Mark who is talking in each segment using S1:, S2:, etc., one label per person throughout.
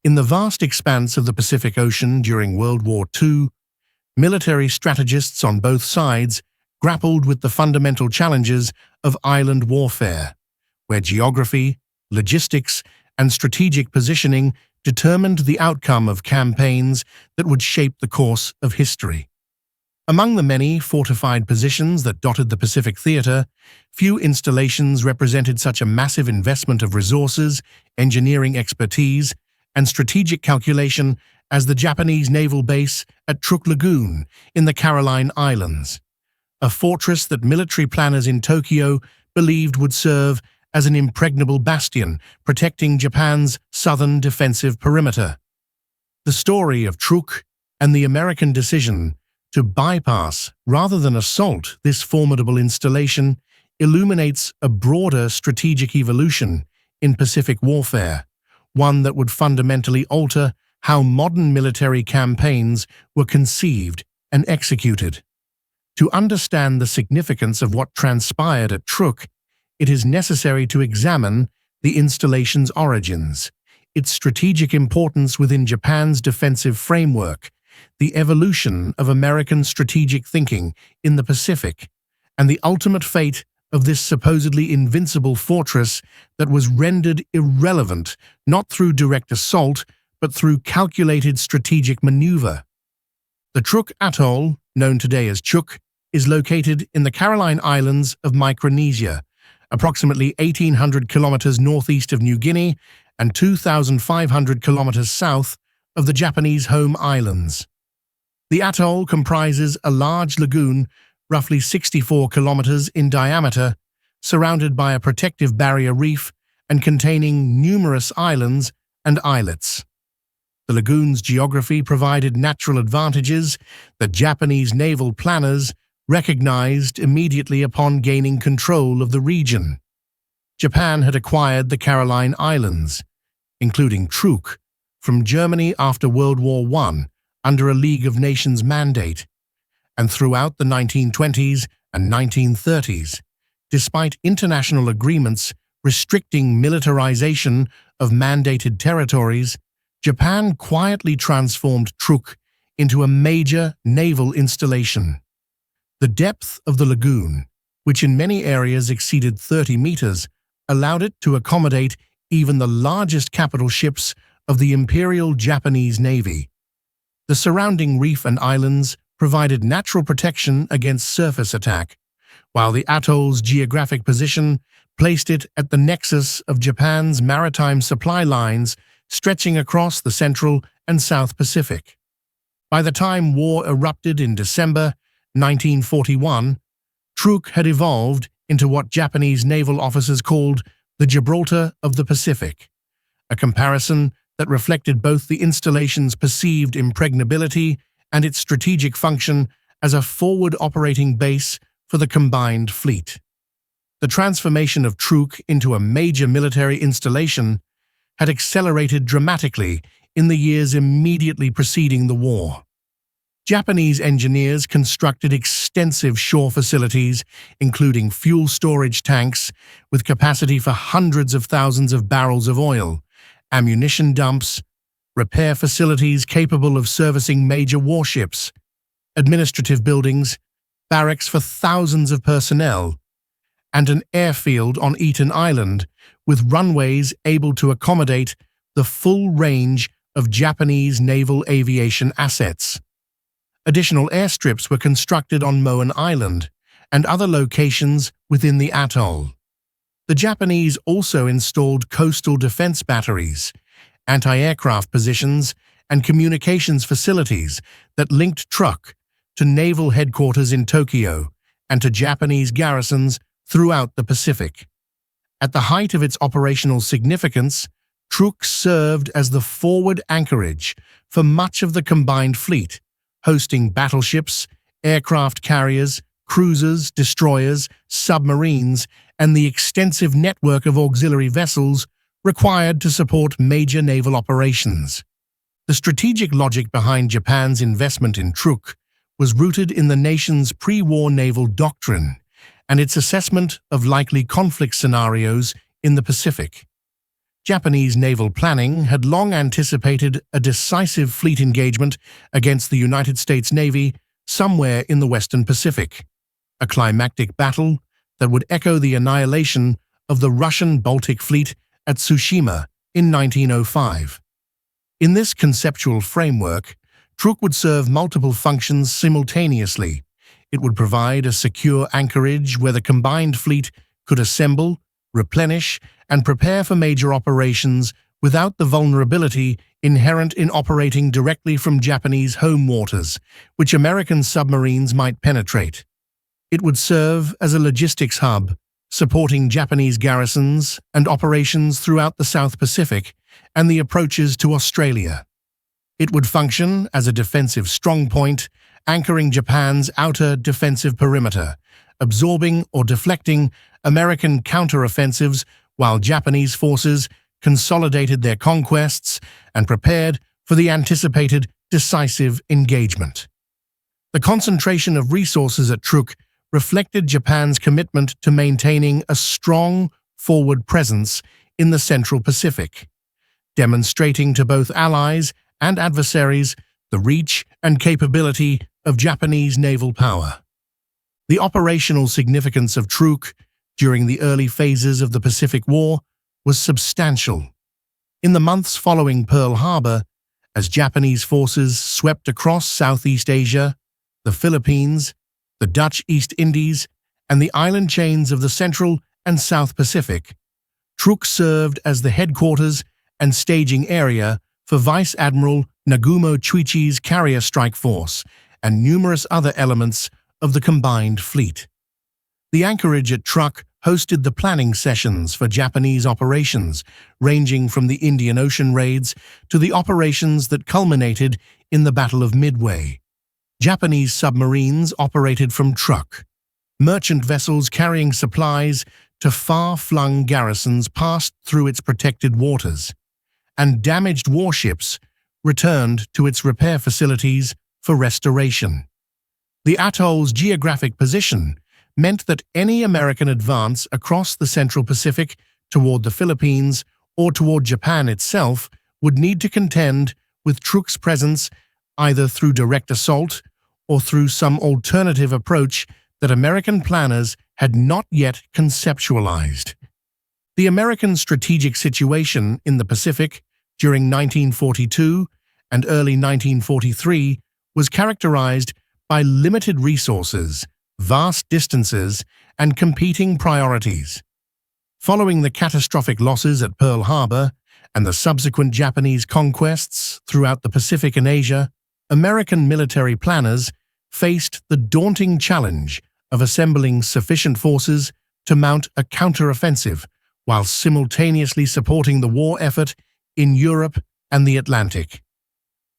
S1: In the vast expanse of the Pacific Ocean during World War II, military strategists on both sides grappled with the fundamental challenges of island warfare, where geography, logistics, and strategic positioning determined the outcome of campaigns that would shape the course of history. Among the many fortified positions that dotted the Pacific theater, few installations represented such a massive investment of resources, engineering expertise, and strategic calculation as the Japanese naval base at Truk Lagoon in the Caroline Islands, a fortress that military planners in Tokyo believed would serve as an impregnable bastion protecting Japan's southern defensive perimeter. The story of Truk and the American decision to bypass rather than assault this formidable installation illuminates a broader strategic evolution in Pacific warfare, one that would fundamentally alter how modern military campaigns were conceived and executed. To understand the significance of what transpired at Truk, it is necessary to examine the installation's origins, its strategic importance within Japan's defensive framework, the evolution of American strategic thinking in the Pacific, and the ultimate fate of this supposedly invincible fortress that was rendered irrelevant not through direct assault but through calculated strategic maneuver. The Truk Atoll, known today as Chuuk, is located in the Caroline Islands of Micronesia, approximately 1,800 kilometers northeast of New Guinea and 2,500 kilometers south of the Japanese home islands. The atoll comprises a large lagoon roughly 64 kilometers in diameter, surrounded by a protective barrier reef and containing numerous islands and islets. The lagoon's geography provided natural advantages that Japanese naval planners recognized immediately upon gaining control of the region. Japan had acquired the Caroline Islands, including Truk, from Germany after World War I under a League of Nations mandate, and throughout the 1920s and 1930s, despite international agreements restricting militarization of mandated territories, Japan quietly transformed Truk into a major naval installation. The depth of the lagoon, which in many areas exceeded 30 meters, allowed it to accommodate even the largest capital ships of the Imperial Japanese Navy. The surrounding reef and islands provided natural protection against surface attack, while the atoll's geographic position placed it at the nexus of Japan's maritime supply lines stretching across the Central and South Pacific. By the time war erupted in December 1941, Truk had evolved into what Japanese naval officers called the Gibraltar of the Pacific, a comparison that reflected both the installation's perceived impregnability and its strategic function as a forward operating base for the combined fleet. The transformation of Truk into a major military installation had accelerated dramatically in the years immediately preceding the war. Japanese engineers constructed extensive shore facilities, including fuel storage tanks with capacity for hundreds of thousands of barrels of oil, ammunition dumps, repair facilities capable of servicing major warships, administrative buildings, barracks for thousands of personnel, and an airfield on Eaton Island with runways able to accommodate the full range of Japanese naval aviation assets. Additional airstrips were constructed on Moan Island and other locations within the atoll. The Japanese also installed coastal defense batteries, anti-aircraft positions, and communications facilities that linked Truk to naval headquarters in Tokyo and to Japanese garrisons throughout the Pacific. At the height of its operational significance, Truk served as the forward anchorage for much of the combined fleet, hosting battleships, aircraft carriers, cruisers, destroyers, submarines, and the extensive network of auxiliary vessels required to support major naval operations. The strategic logic behind Japan's investment in Truk was rooted in the nation's pre-war naval doctrine and its assessment of likely conflict scenarios in the Pacific. Japanese naval planning had long anticipated a decisive fleet engagement against the United States Navy somewhere in the Western Pacific, a climactic battle that would echo the annihilation of the Russian Baltic Fleet at Tsushima in 1905. In this conceptual framework, Truk would serve multiple functions simultaneously. It would provide a secure anchorage where the combined fleet could assemble, replenish, and prepare for major operations without the vulnerability inherent in operating directly from Japanese home waters, which American submarines might penetrate. It would serve as a logistics hub, supporting Japanese garrisons and operations throughout the South Pacific and the approaches to Australia. It would function as a defensive strongpoint, anchoring Japan's outer defensive perimeter, absorbing or deflecting American counteroffensives while Japanese forces consolidated their conquests and prepared for the anticipated decisive engagement. The concentration of resources at Truk reflected Japan's commitment to maintaining a strong forward presence in the Central Pacific, demonstrating to both allies and adversaries the reach and capability of Japanese naval power. The operational significance of Truk during the early phases of the Pacific War was substantial. In the months following Pearl Harbor, as Japanese forces swept across Southeast Asia, the Philippines, the Dutch East Indies, and the island chains of the Central and South Pacific, Truk served as the headquarters and staging area for Vice Admiral Nagumo Chuichi's carrier strike force and numerous other elements of the combined fleet. The anchorage at Truk hosted the planning sessions for Japanese operations, ranging from the Indian Ocean raids to the operations that culminated in the Battle of Midway. Japanese submarines operated from Truk. Merchant vessels carrying supplies to far-flung garrisons passed through its protected waters, and damaged warships returned to its repair facilities for restoration. The atoll's geographic position meant that any American advance across the Central Pacific toward the Philippines or toward Japan itself would need to contend with Truk's presence either through direct assault or through some alternative approach that American planners had not yet conceptualized. The American strategic situation in the Pacific during 1942 and early 1943 was characterized by limited resources, vast distances, and competing priorities. Following the catastrophic losses at Pearl Harbor and the subsequent Japanese conquests throughout the Pacific and Asia, American military planners faced the daunting challenge of assembling sufficient forces to mount a counteroffensive while simultaneously supporting the war effort in Europe and the Atlantic.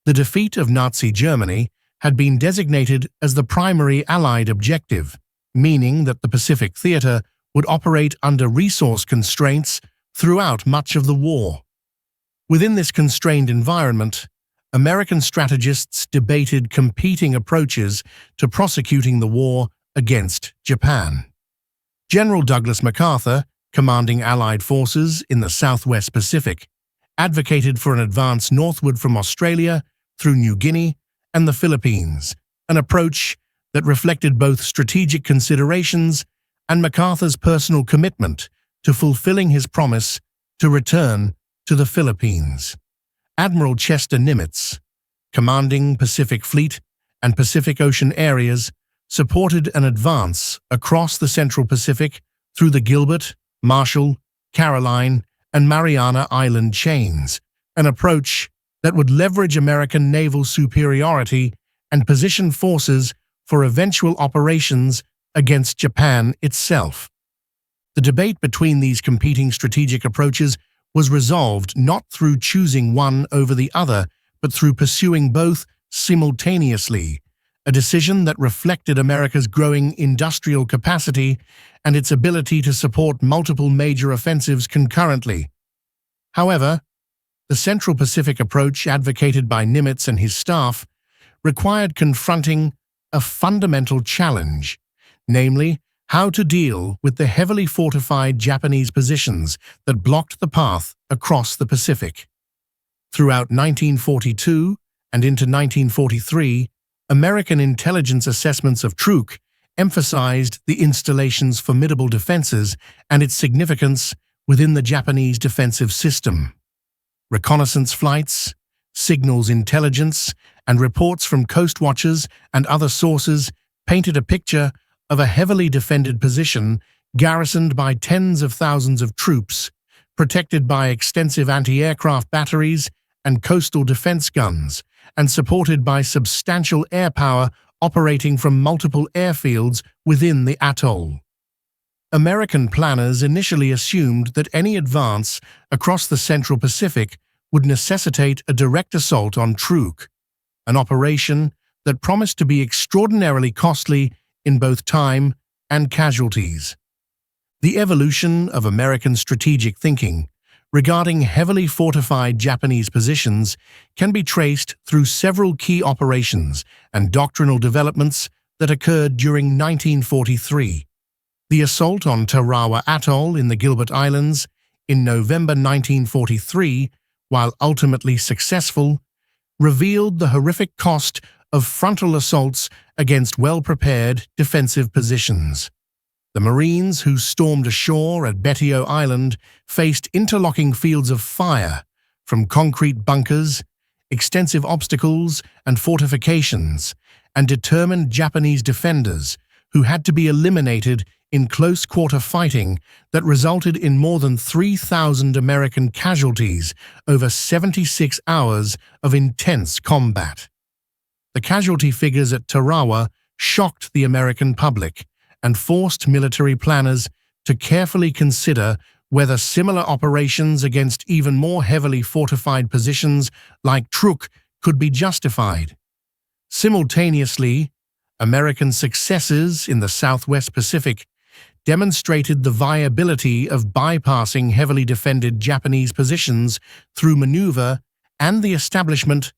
S1: The defeat of Nazi Germany had been designated as the primary Allied objective, meaning that the Pacific theater would operate under resource constraints throughout much of the war. Within this constrained environment, American strategists debated competing approaches to prosecuting the war against Japan. General Douglas MacArthur, commanding Allied forces in the Southwest Pacific, advocated for an advance northward from Australia through New Guinea and the Philippines, an approach that reflected both strategic considerations and MacArthur's personal commitment to fulfilling his promise to return to the Philippines. Admiral Chester Nimitz, commanding Pacific Fleet and Pacific Ocean areas, supported an advance across the Central Pacific through the Gilbert, Marshall, Caroline, and Mariana Island chains, an approach that would leverage American naval superiority and position forces for eventual operations against Japan itself. The debate between these competing strategic approaches was resolved not through choosing one over the other, but through pursuing both simultaneously, a decision that reflected America's growing industrial capacity and its ability to support multiple major offensives concurrently. However, the Central Pacific approach advocated by Nimitz and his staff required confronting a fundamental challenge, namely How to deal with the heavily fortified Japanese positions that blocked the path across the Pacific. Throughout 1942 and into 1943, American intelligence assessments of Truk emphasized the installation's formidable defenses and its significance within the Japanese defensive system. Reconnaissance flights, signals intelligence, and reports from coast watchers and other sources painted a picture of a heavily defended position garrisoned by tens of thousands of troops, protected by extensive anti-aircraft batteries and coastal defense guns, and supported by substantial air power operating from multiple airfields within the atoll. American planners initially assumed that any advance across the Central Pacific would necessitate a direct assault on Truk, an operation that promised to be extraordinarily costly in both time and casualties. The evolution of American strategic thinking regarding heavily fortified Japanese positions can be traced through several key operations and doctrinal developments that occurred during 1943. The assault on Tarawa Atoll in the Gilbert Islands in November 1943, while ultimately successful, revealed the horrific cost of frontal assaults against well-prepared defensive positions. The Marines who stormed ashore at Betio Island faced interlocking fields of fire from concrete bunkers, extensive obstacles and fortifications, and determined Japanese defenders who had to be eliminated in close-quarter fighting that resulted in more than 3,000 American casualties over 76 hours of intense combat. The casualty figures at Tarawa shocked the American public and forced military planners to carefully consider whether similar operations against even more heavily fortified positions like Truk could be justified. Simultaneously, American successes in the Southwest Pacific demonstrated the viability of bypassing heavily defended Japanese positions through maneuver and the establishment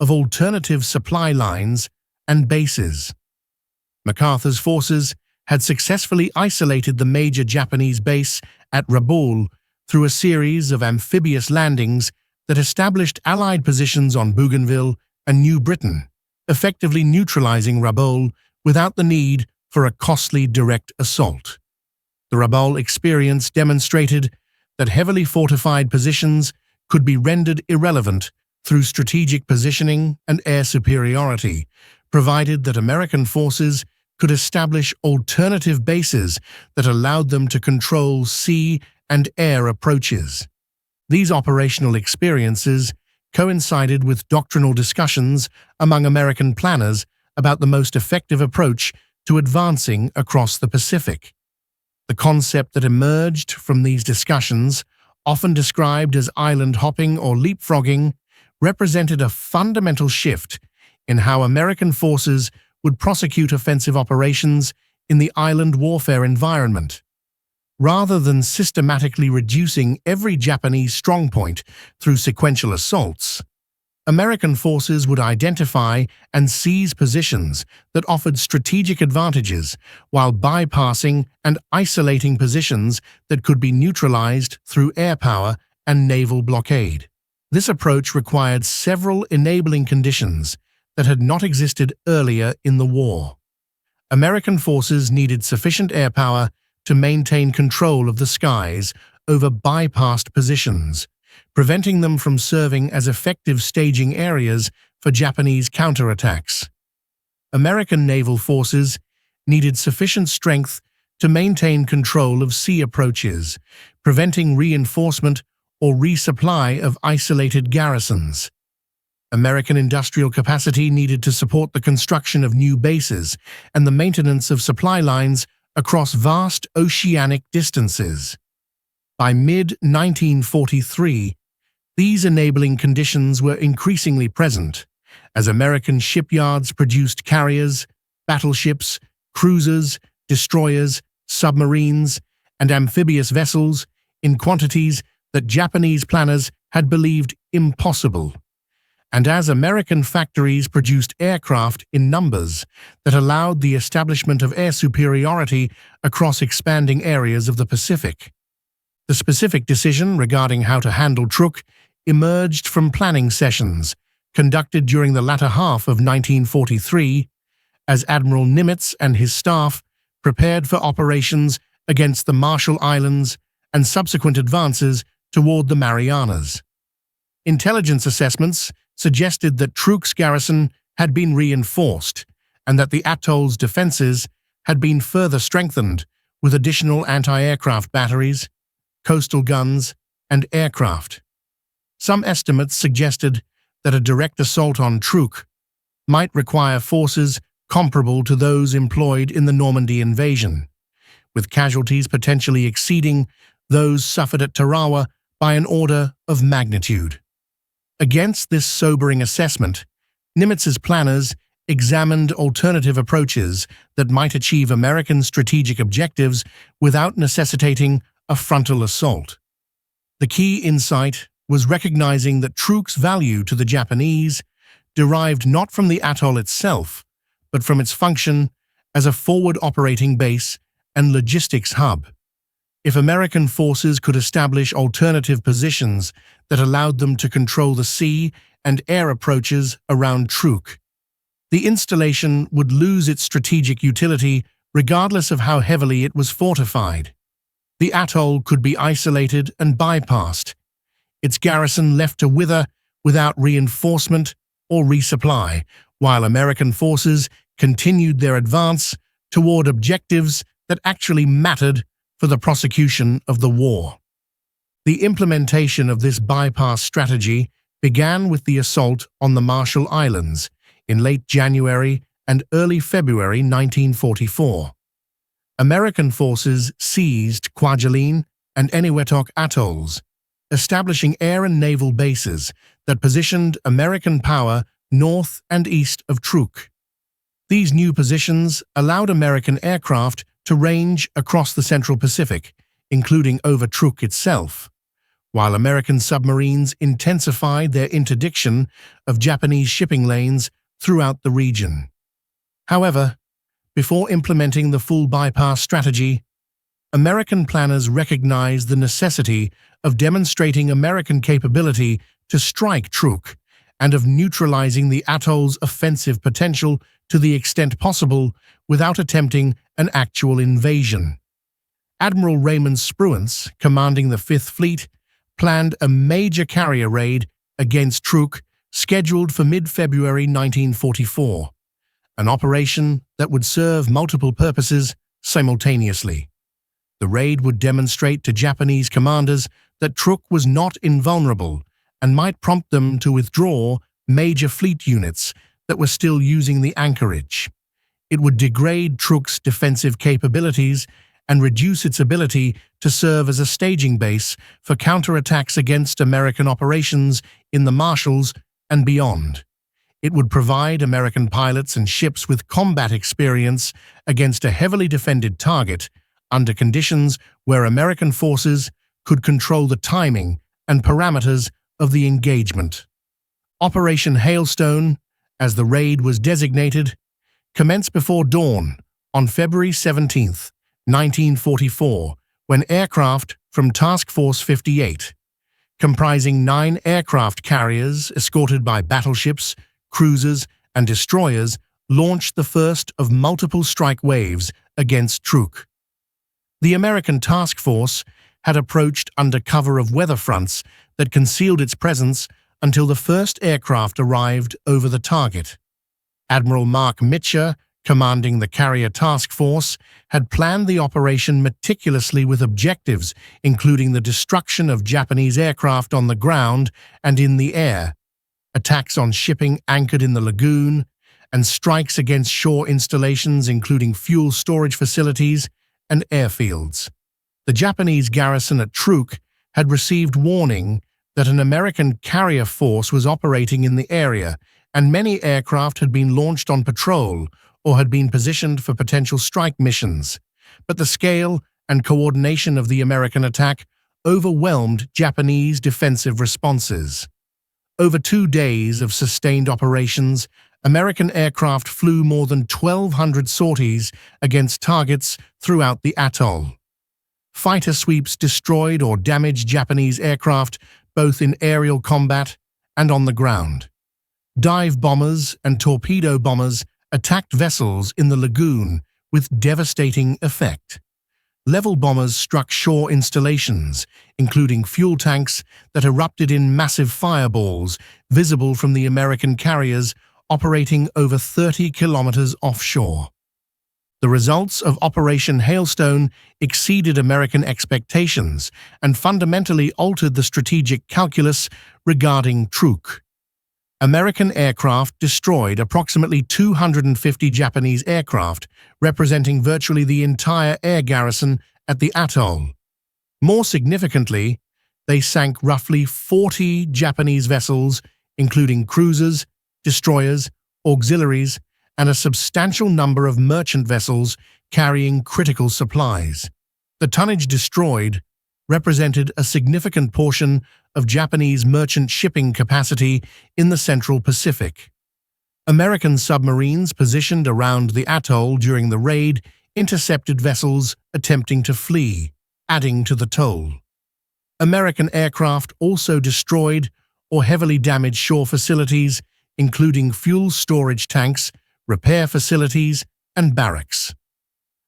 S1: of alternative supply lines and bases. MacArthur's forces had successfully isolated the major Japanese base at Rabaul through a series of amphibious landings that established Allied positions on Bougainville and New Britain, effectively neutralizing Rabaul without the need for a costly direct assault. The Rabaul experience demonstrated that heavily fortified positions could be rendered irrelevant through strategic positioning and air superiority, provided that American forces could establish alternative bases that allowed them to control sea and air approaches. These operational experiences coincided with doctrinal discussions among American planners about the most effective approach to advancing across the Pacific. The concept that emerged from these discussions, often described as island hopping or leapfrogging, represented a fundamental shift in how American forces would prosecute offensive operations in the island warfare environment. Rather than systematically reducing every Japanese strongpoint through sequential assaults, American forces would identify and seize positions that offered strategic advantages while bypassing and isolating positions that could be neutralized through air power and naval blockade. This approach required several enabling conditions that had not existed earlier in the war. American forces needed sufficient air power to maintain control of the skies over bypassed positions, preventing them from serving as effective staging areas for Japanese counterattacks. American naval forces needed sufficient strength to maintain control of sea approaches, preventing reinforcement or resupply of isolated garrisons. American industrial capacity needed to support the construction of new bases and the maintenance of supply lines across vast oceanic distances. By mid-1943, these enabling conditions were increasingly present, as American shipyards produced carriers, battleships, cruisers, destroyers, submarines, and amphibious vessels in quantities that Japanese planners had believed impossible. and as American factories produced aircraft in numbers that allowed the establishment of air superiority across expanding areas of the Pacific. The specific decision regarding how to handle Truk emerged from planning sessions conducted during the latter half of 1943 as Admiral Nimitz and his staff prepared for operations against the Marshall Islands and subsequent advances toward the Marianas. Intelligence assessments suggested that Truk's garrison had been reinforced and that the atoll's defenses had been further strengthened with additional anti-aircraft batteries, coastal guns, and aircraft. Some estimates suggested that a direct assault on Truk might require forces comparable to those employed in the Normandy invasion, with casualties potentially exceeding those suffered at Tarawa by an order of magnitude. Against this sobering assessment, Nimitz's planners examined alternative approaches that might achieve American strategic objectives without necessitating a frontal assault. The key insight was recognizing that Truk's value to the Japanese derived not from the atoll itself, but from its function as a forward operating base and logistics hub. If American forces could establish alternative positions that allowed them to control the sea and air approaches around Truk, the installation would lose its strategic utility regardless of how heavily it was fortified. The atoll could be isolated and bypassed, its garrison left to wither without reinforcement or resupply, while American forces continued their advance toward objectives that actually mattered for the prosecution of the war. The implementation of this bypass strategy began with the assault on the Marshall Islands in late January and early February 1944. American forces seized Kwajalein and Eniwetok atolls, establishing air and naval bases that positioned American power north and east of Truk. These new positions allowed American aircraft to range across the Central Pacific, including over Truk itself, while American submarines intensified their interdiction of Japanese shipping lanes throughout the region. However, before implementing the full bypass strategy, American planners recognized the necessity of demonstrating American capability to strike Truk and of neutralizing the atoll's offensive potential to the extent possible without attempting an actual invasion. Admiral Raymond Spruance, commanding the Fifth Fleet, planned a major carrier raid against Truk scheduled for mid-February 1944, an operation that would serve multiple purposes simultaneously. The raid would demonstrate to Japanese commanders that Truk was not invulnerable and might prompt them to withdraw major fleet units that were still using the anchorage. It would degrade Truk's defensive capabilities and reduce its ability to serve as a staging base for counterattacks against American operations in the Marshalls and beyond. It would provide American pilots and ships with combat experience against a heavily defended target under conditions where American forces could control the timing and parameters of the engagement. Operation Hailstone, as the raid was designated, commenced before dawn on February 17, 1944, when aircraft from Task Force 58, comprising 9 aircraft carriers escorted by battleships, cruisers, and destroyers, launched the first of multiple strike waves against Truk. The American task force had approached under cover of weather fronts that concealed its presence until the first aircraft arrived over the target. Admiral Mark Mitcher, commanding the carrier task force, had planned the operation meticulously with objectives including the destruction of Japanese aircraft on the ground and in the air, attacks on shipping anchored in the lagoon, and strikes against shore installations including fuel storage facilities and airfields. The Japanese garrison at Truk had received warning that an American carrier force was operating in the area, and many aircraft had been launched on patrol or had been positioned for potential strike missions. But the scale and coordination of the American attack overwhelmed Japanese defensive responses. Over 2 days of sustained operations, American aircraft flew more than 1,200 sorties against targets throughout the atoll. Fighter sweeps destroyed or damaged Japanese aircraft both in aerial combat and on the ground. Dive bombers and torpedo bombers attacked vessels in the lagoon with devastating effect. Level bombers struck shore installations, including fuel tanks that erupted in massive fireballs visible from the American carriers operating over 30 kilometers offshore. The results of Operation Hailstone exceeded American expectations and fundamentally altered the strategic calculus regarding Truk. American aircraft destroyed approximately 250 Japanese aircraft, representing virtually the entire air garrison at the atoll. More significantly, they sank roughly 40 Japanese vessels, including cruisers, destroyers, auxiliaries, and a substantial number of merchant vessels carrying critical supplies. The tonnage destroyed represented a significant portion of Japanese merchant shipping capacity in the Central Pacific. American submarines positioned around the atoll during the raid intercepted vessels attempting to flee, adding to the toll. American aircraft also destroyed or heavily damaged shore facilities, including fuel storage tanks, repair facilities, and barracks.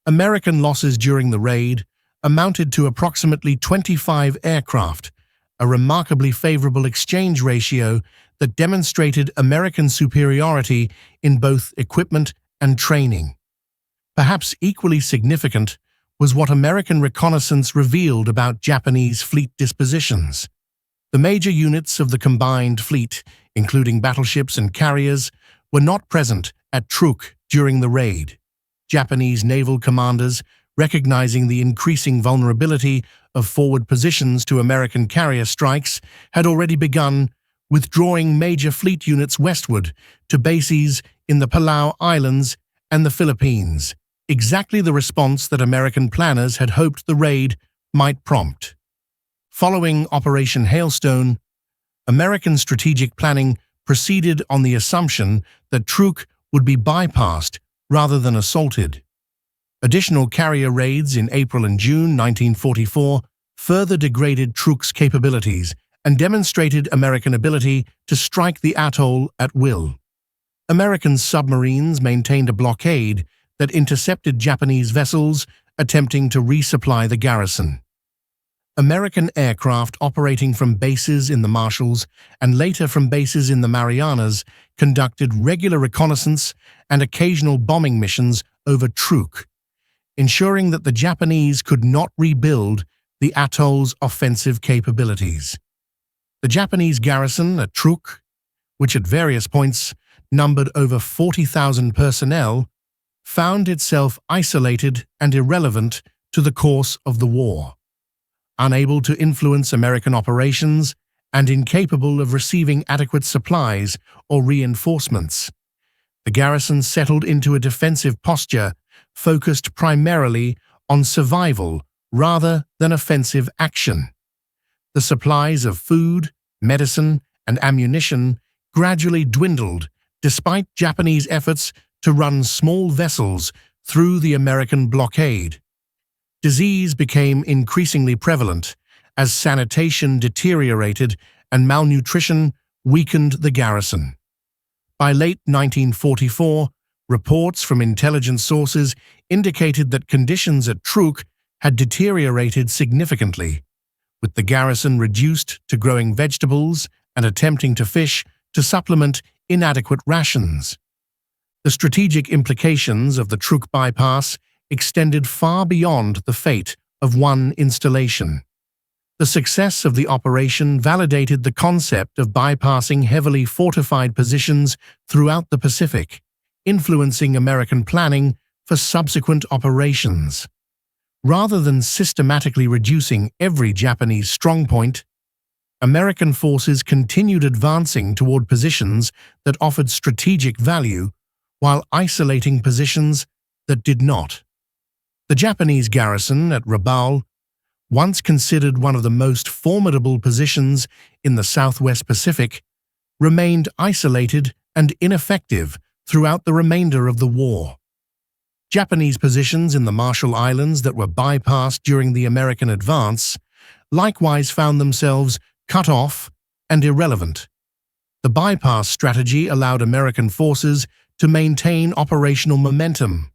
S1: American losses during the raid amounted to approximately 25 aircraft, a remarkably favorable exchange ratio that demonstrated American superiority in both equipment and training. Perhaps equally significant was what American reconnaissance revealed about Japanese fleet dispositions. The major units of the combined fleet, including battleships and carriers, were not present at Truk during the raid. Japanese naval commanders, recognizing the increasing vulnerability of forward positions to American carrier strikes, had already begun withdrawing major fleet units westward to bases in the Palau Islands and the Philippines, exactly the response that American planners had hoped the raid might prompt. Following Operation Hailstone, American strategic planning proceeded on the assumption that Truk would be bypassed rather than assaulted. Additional carrier raids in April and June 1944 further degraded Truk's capabilities and demonstrated American ability to strike the atoll at will. American submarines maintained a blockade that intercepted Japanese vessels attempting to resupply the garrison. American aircraft operating from bases in the Marshalls and later from bases in the Marianas conducted regular reconnaissance and occasional bombing missions over Truk, ensuring that the Japanese could not rebuild the atoll's offensive capabilities. The Japanese garrison at Truk, which at various points numbered over 40,000 personnel, found itself isolated and irrelevant to the course of the war. Unable to influence American operations and incapable of receiving adequate supplies or reinforcements, the garrison settled into a defensive posture focused primarily on survival rather than offensive action. The supplies of food, medicine, and ammunition gradually dwindled despite Japanese efforts to run small vessels through the American blockade. Disease became increasingly prevalent as sanitation deteriorated and malnutrition weakened the garrison. By late 1944, reports from intelligence sources indicated that conditions at Truk had deteriorated significantly, with the garrison reduced to growing vegetables and attempting to fish to supplement inadequate rations. The strategic implications of the Truk bypass extended far beyond the fate of one installation. The success of the operation validated the concept of bypassing heavily fortified positions throughout the Pacific, influencing American planning for subsequent operations. Rather than systematically reducing every Japanese strongpoint, American forces continued advancing toward positions that offered strategic value while isolating positions that did not. The Japanese garrison at Rabaul, once considered one of the most formidable positions in the Southwest Pacific, remained isolated and ineffective throughout the remainder of the war. Japanese positions in the Marshall Islands that were bypassed during the American advance likewise found themselves cut off and irrelevant. The bypass strategy allowed American forces to maintain operational momentum,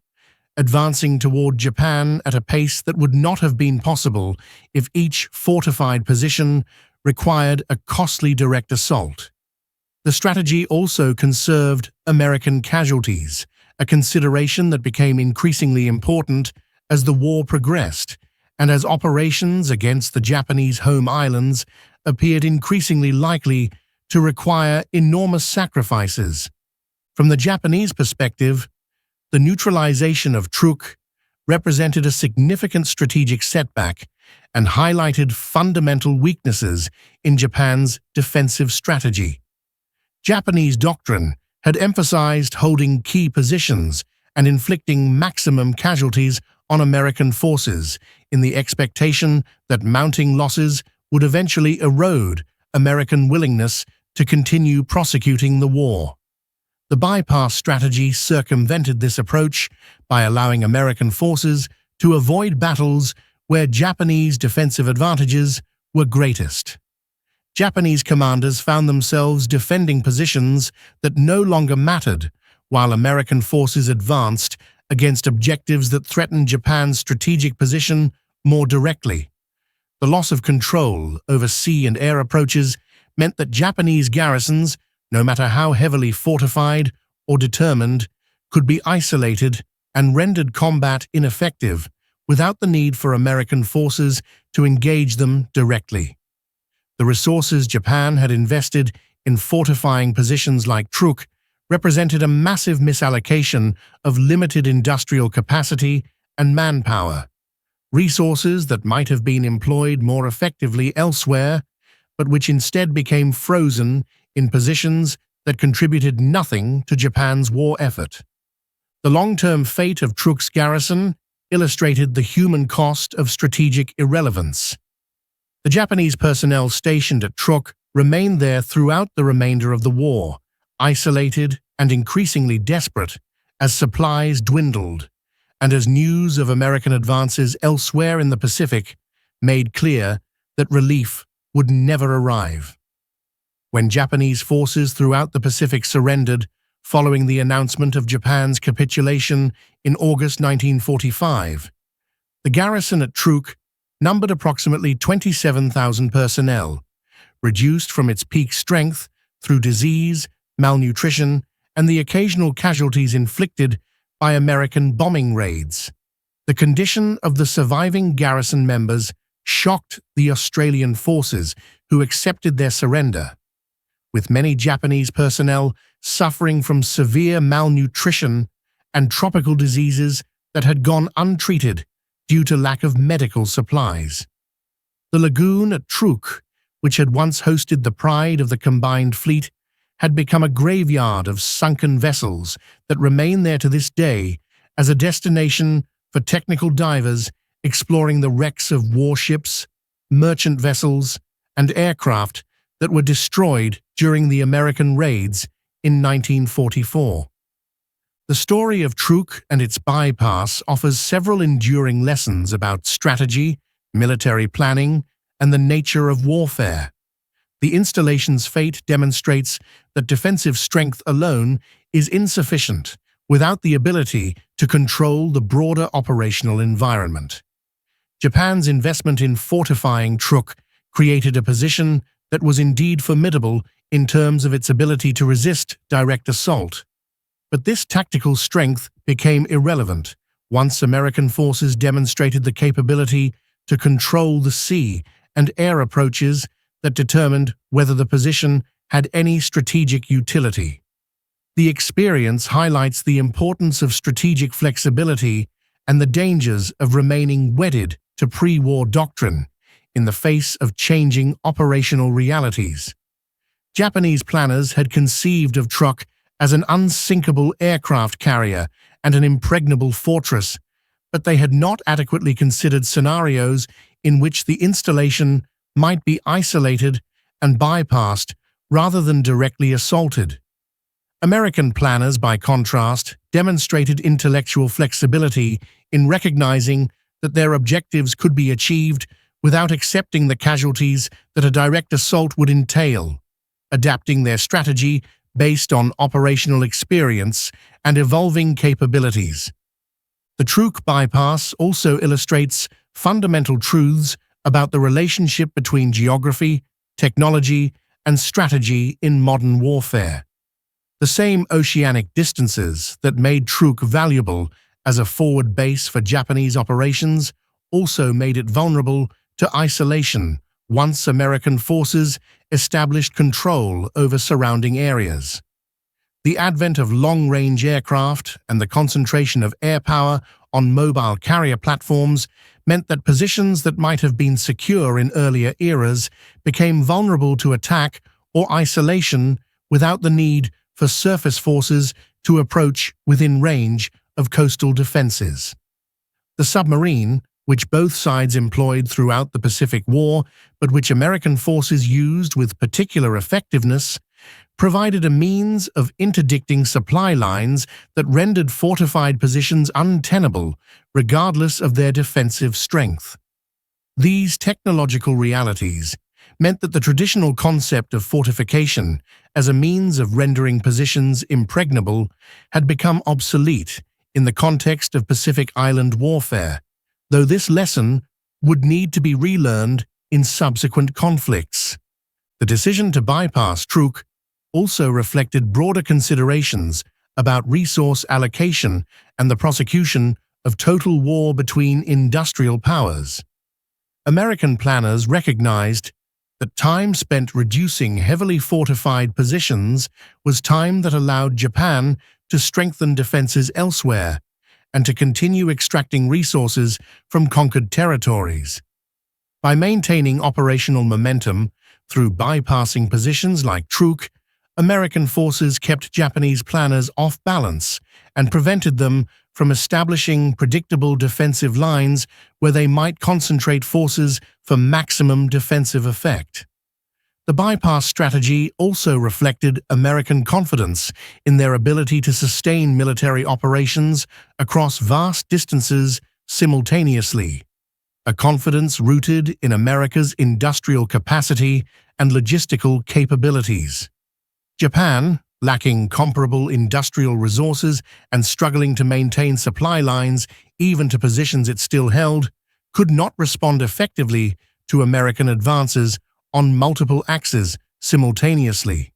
S1: advancing toward Japan at a pace that would not have been possible if each fortified position required a costly direct assault. The strategy also conserved American casualties, a consideration that became increasingly important as the war progressed and as operations against the Japanese home islands appeared increasingly likely to require enormous sacrifices. From the Japanese perspective, the neutralization of Truk represented a significant strategic setback and highlighted fundamental weaknesses in Japan's defensive strategy. Japanese doctrine had emphasized holding key positions and inflicting maximum casualties on American forces in the expectation that mounting losses would eventually erode American willingness to continue prosecuting the war. The bypass strategy circumvented this approach by allowing American forces to avoid battles where Japanese defensive advantages were greatest. Japanese commanders found themselves defending positions that no longer mattered, while American forces advanced against objectives that threatened Japan's strategic position more directly. The loss of control over sea and air approaches meant that Japanese garrisons, no matter how heavily fortified or determined, could be isolated and rendered combat ineffective without the need for American forces to engage them directly. The resources Japan had invested in fortifying positions like Truk represented a massive misallocation of limited industrial capacity and manpower, resources that might have been employed more effectively elsewhere, but which instead became frozen in positions that contributed nothing to Japan's war effort. The long-term fate of Truk's garrison illustrated the human cost of strategic irrelevance. The Japanese personnel stationed at Truk remained there throughout the remainder of the war, isolated and increasingly desperate as supplies dwindled, and as news of American advances elsewhere in the Pacific made clear that relief would never arrive. When Japanese forces throughout the Pacific surrendered following the announcement of Japan's capitulation in August 1945, the garrison at Truk numbered approximately 27,000 personnel, reduced from its peak strength through disease, malnutrition, and the occasional casualties inflicted by American bombing raids. The condition of the surviving garrison members shocked the Australian forces, who accepted their surrender, with many Japanese personnel suffering from severe malnutrition and tropical diseases that had gone untreated due to lack of medical supplies. The lagoon at Truk, which had once hosted the pride of the combined fleet, had become a graveyard of sunken vessels that remain there to this day as a destination for technical divers exploring the wrecks of warships, merchant vessels, and aircraft that were destroyed during the American raids in 1944. The story of Truk and its bypass offers several enduring lessons about strategy, military planning, and the nature of warfare. The installation's fate demonstrates that defensive strength alone is insufficient without the ability to control the broader operational environment. Japan's investment in fortifying Truk created a position that was indeed formidable in terms of its ability to resist direct assault. But this tactical strength became irrelevant once American forces demonstrated the capability to control the sea and air approaches that determined whether the position had any strategic utility. The experience highlights the importance of strategic flexibility and the dangers of remaining wedded to pre-war doctrine in the face of changing operational realities. Japanese planners had conceived of Truk as an unsinkable aircraft carrier and an impregnable fortress, but they had not adequately considered scenarios in which the installation might be isolated and bypassed rather than directly assaulted. American planners, by contrast, demonstrated intellectual flexibility in recognizing that their objectives could be achieved without accepting the casualties that a direct assault would entail, adapting their strategy based on operational experience and evolving capabilities. The Truk bypass also illustrates fundamental truths about the relationship between geography, technology, and strategy in modern warfare. The same oceanic distances that made Truk valuable as a forward base for Japanese operations also made it vulnerable to isolation once American forces established control over surrounding areas. The advent of long-range aircraft and the concentration of air power on mobile carrier platforms meant that positions that might have been secure in earlier eras became vulnerable to attack or isolation without the need for surface forces to approach within range of coastal defenses. The submarine, which both sides employed throughout the Pacific War, but which American forces used with particular effectiveness, provided a means of interdicting supply lines that rendered fortified positions untenable, regardless of their defensive strength. These technological realities meant that the traditional concept of fortification as a means of rendering positions impregnable had become obsolete in the context of Pacific Island warfare, though this lesson would need to be relearned in subsequent conflicts. The decision to bypass Truk also reflected broader considerations about resource allocation and the prosecution of total war between industrial powers. American planners recognized that time spent reducing heavily fortified positions was time that allowed Japan to strengthen defenses elsewhere and to continue extracting resources from conquered territories. By maintaining operational momentum through bypassing positions like Truk, American forces kept Japanese planners off balance and prevented them from establishing predictable defensive lines where they might concentrate forces for maximum defensive effect. The bypass strategy also reflected American confidence in their ability to sustain military operations across vast distances simultaneously, a confidence rooted in America's industrial capacity and logistical capabilities. Japan, lacking comparable industrial resources and struggling to maintain supply lines even to positions it still held, could not respond effectively to American advances on multiple axes simultaneously.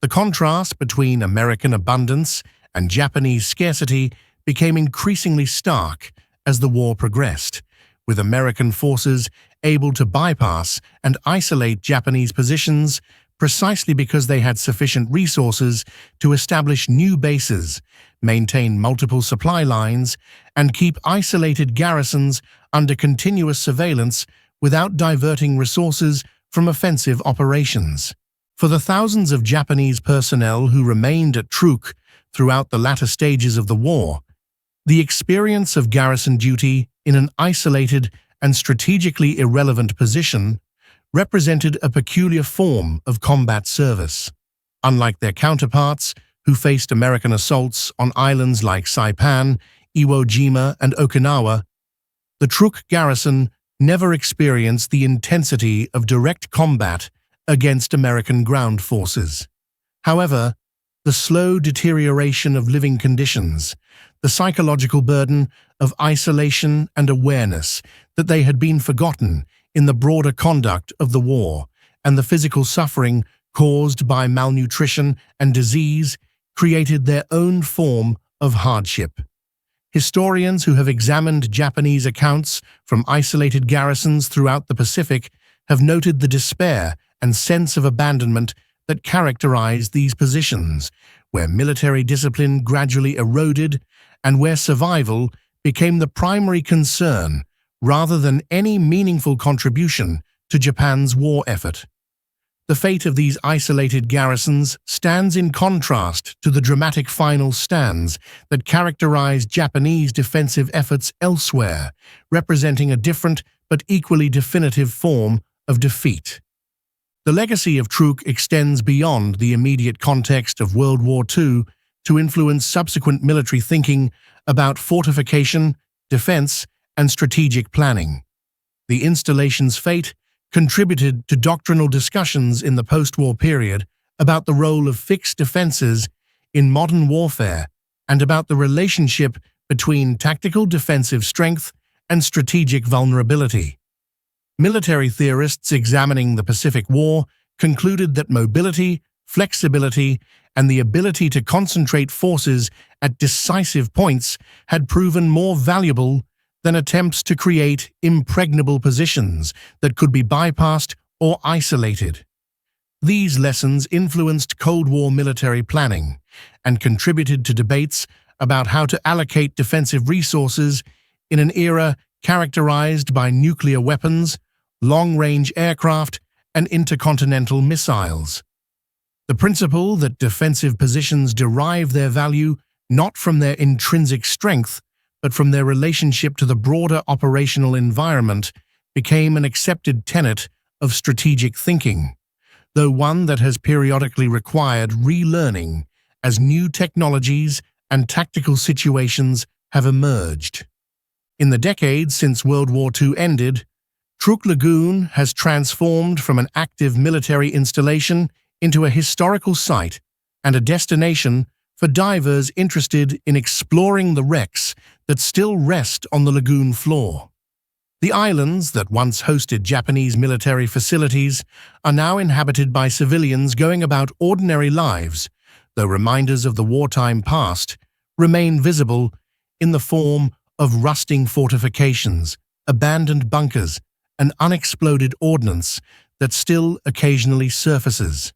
S1: The contrast between American abundance and Japanese scarcity became increasingly stark as the war progressed, with American forces able to bypass and isolate Japanese positions precisely because they had sufficient resources to establish new bases, maintain multiple supply lines, and keep isolated garrisons under continuous surveillance without diverting resources from offensive operations. For the thousands of Japanese personnel who remained at Truk throughout the latter stages of the war, the experience of garrison duty in an isolated and strategically irrelevant position represented a peculiar form of combat service. Unlike their counterparts, who faced American assaults on islands like Saipan, Iwo Jima, and Okinawa, the Truk garrison never experienced the intensity of direct combat against American ground forces. However, the slow deterioration of living conditions, the psychological burden of isolation and awareness that they had been forgotten in the broader conduct of the war, and the physical suffering caused by malnutrition and disease created their own form of hardship. Historians who have examined Japanese accounts from isolated garrisons throughout the Pacific have noted the despair and sense of abandonment that characterized these positions, where military discipline gradually eroded and where survival became the primary concern rather than any meaningful contribution to Japan's war effort. The fate of these isolated garrisons stands in contrast to the dramatic final stands that characterized Japanese defensive efforts elsewhere, representing a different but equally definitive form of defeat. The legacy of Truk extends beyond the immediate context of World War II to influence subsequent military thinking about fortification, defense, and strategic planning. The installation's fate contributed to doctrinal discussions in the post-war period about the role of fixed defenses in modern warfare and about the relationship between tactical defensive strength and strategic vulnerability. Military theorists examining the Pacific War concluded that mobility, flexibility, and the ability to concentrate forces at decisive points had proven more valuable than attempts to create impregnable positions that could be bypassed or isolated. These lessons influenced Cold War military planning and contributed to debates about how to allocate defensive resources in an era characterized by nuclear weapons, long-range aircraft, and intercontinental missiles. The principle that defensive positions derive their value not from their intrinsic strength, but from their relationship to the broader operational environment became an accepted tenet of strategic thinking, though one that has periodically required relearning as new technologies and tactical situations have emerged. In the decades since World War II ended, Truk Lagoon has transformed from an active military installation into a historical site and a destination for divers interested in exploring the wrecks that still rest on the lagoon floor. The islands that once hosted Japanese military facilities are now inhabited by civilians going about ordinary lives, though reminders of the wartime past remain visible in the form of rusting fortifications, abandoned bunkers, and unexploded ordnance that still occasionally surfaces.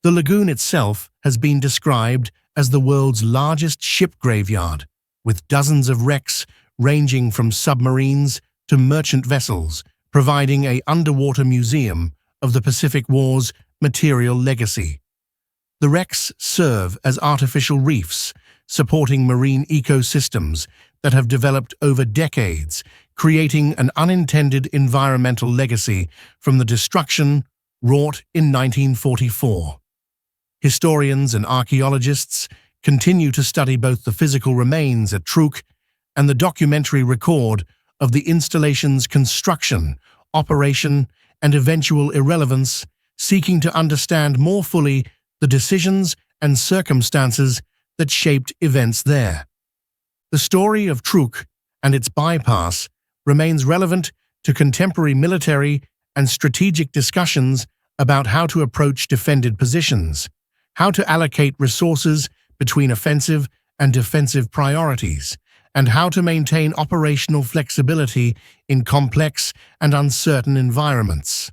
S1: The lagoon itself has been described as the world's largest ship graveyard, with dozens of wrecks ranging from submarines to merchant vessels, providing an underwater museum of the Pacific War's material legacy. The wrecks serve as artificial reefs, supporting marine ecosystems that have developed over decades, creating an unintended environmental legacy from the destruction wrought in 1944. Historians and archaeologists continue to study both the physical remains at Truk and the documentary record of the installation's construction, operation, and eventual irrelevance, seeking to understand more fully the decisions and circumstances that shaped events there. The story of Truk and its bypass remains relevant to contemporary military and strategic discussions about how to approach defended positions, how to allocate resources between offensive and defensive priorities, and how to maintain operational flexibility in complex and uncertain environments.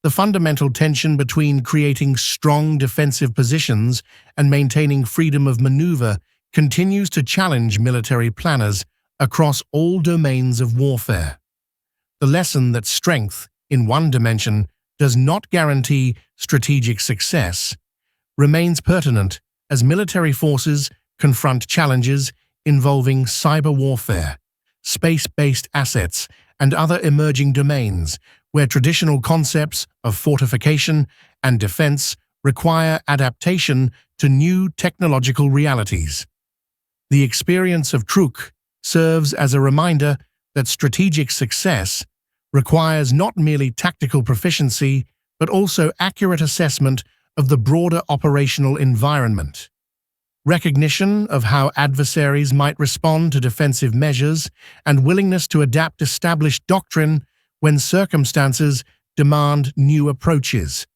S1: The fundamental tension between creating strong defensive positions and maintaining freedom of maneuver continues to challenge military planners across all domains of warfare. The lesson that strength in one dimension does not guarantee strategic success remains pertinent as military forces confront challenges involving cyber warfare, space-based assets, and other emerging domains where traditional concepts of fortification and defense require adaptation to new technological realities. The experience of Truk serves as a reminder that strategic success requires not merely tactical proficiency, but also accurate assessment of the broader operational environment. Recognition of how adversaries might respond to defensive measures, and willingness to adapt established doctrine when circumstances demand new approaches